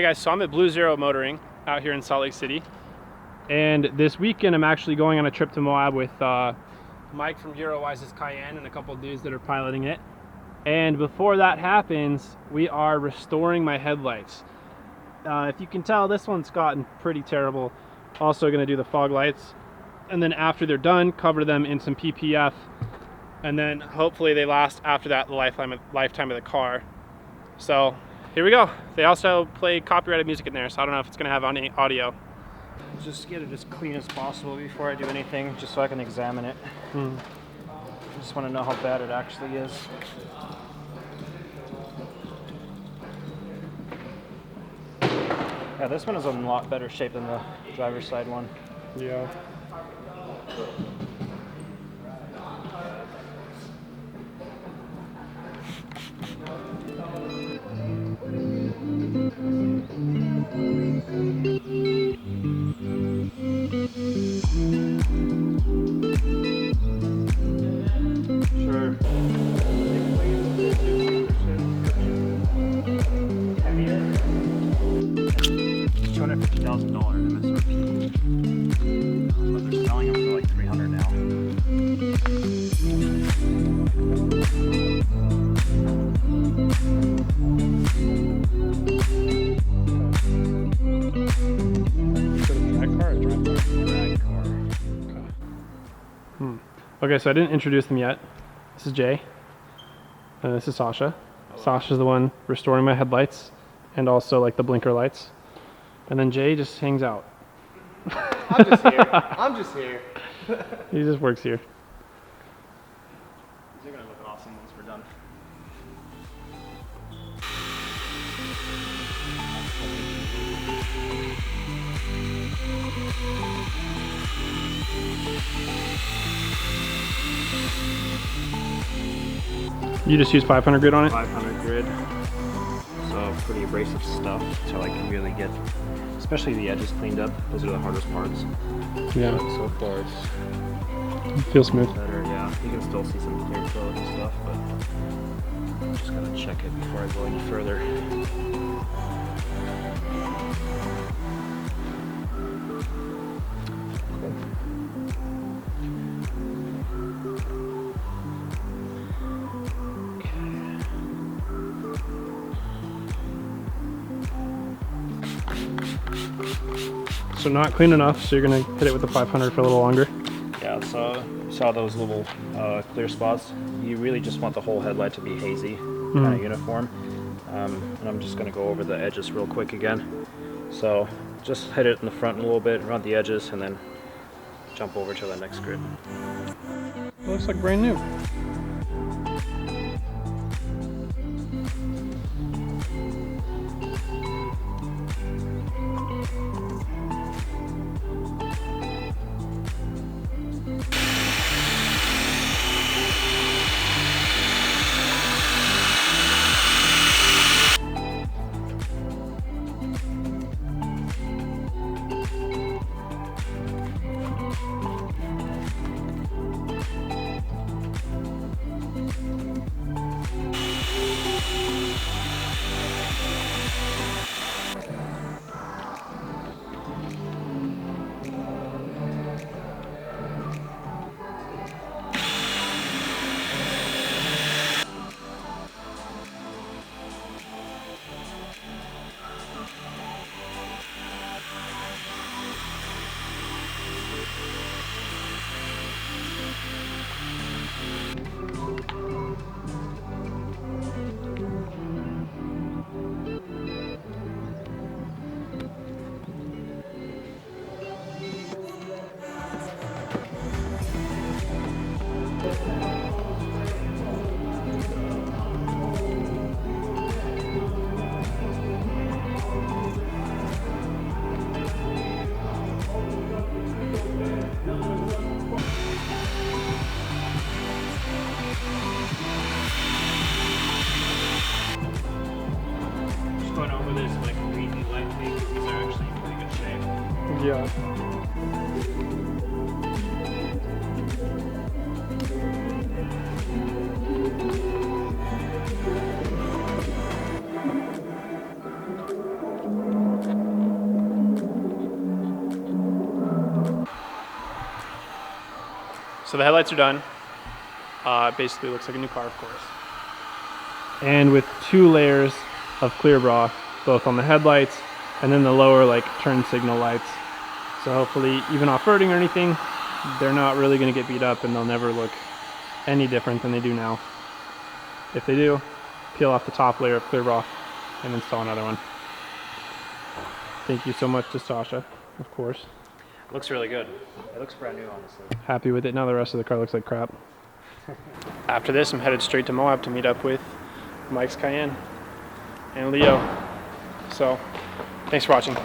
Hey guys, so I'm at Blue Zero Motoring out here in Salt Lake City. And this weekend I'm actually going on a trip to Moab with Mike from Wise's Cayenne and a couple of dudes that are piloting it. And before that happens, we are restoring my headlights. If you can tell, this one's gotten pretty terrible. Also gonna do the fog lights. And then after they're done, cover them in some PPF. And then hopefully they last after that the lifetime of the car. So here we go. They also play copyrighted music in there, so I don't know if it's gonna have any audio. Just get it as clean as possible before I do anything, just so I can examine it. I just want to know how bad it actually is. Yeah, this one is in a lot better shape than the driver's side one. Yeah. Sure. $250,000 MSRP. But they're selling them for like $300 now. Drag car. Okay, so I didn't introduce them yet. This is Jay. This is Sasha. Sasha's the one restoring my headlights and also like the blinker lights. And then Jay just hangs out. I'm just here. I'm just here. He just works here. These are gonna look awesome once we're done. You just use 500 grit on it? 500 grid. So pretty abrasive stuff to like really get, especially the edges cleaned up. Those are the hardest parts. Yeah. But so far it Feels smooth. better, yeah. You can still see some clear coat and stuff, but I'm just gonna check it before I go any further. So not clean enough, so you're gonna hit it with the 500 for a little longer. Yeah, so you saw those little clear spots. You really just want the whole headlight to be hazy, kind of uniform. And I'm just gonna go over the edges real quick again. So just hit it in the front a little bit, around the edges, and then jump over to the next grid. It looks like brand new. Yeah. So the headlights are done. Basically looks like a new car, of course. And with 2 layers of clear bra, both on the headlights and then the lower like turn signal lights. So hopefully even off-roading or anything, they're not really gonna get beat up and they'll never look any different than they do now. If they do, peel off the top layer of clear bra and install another one. Thank you so much to Sasha, of course. It looks really good. It looks brand new, honestly. Happy with it. Now the rest of the car looks like crap. After this, I'm headed straight to Moab to meet up with Mike's Cayenne and Leo. So, thanks for watching.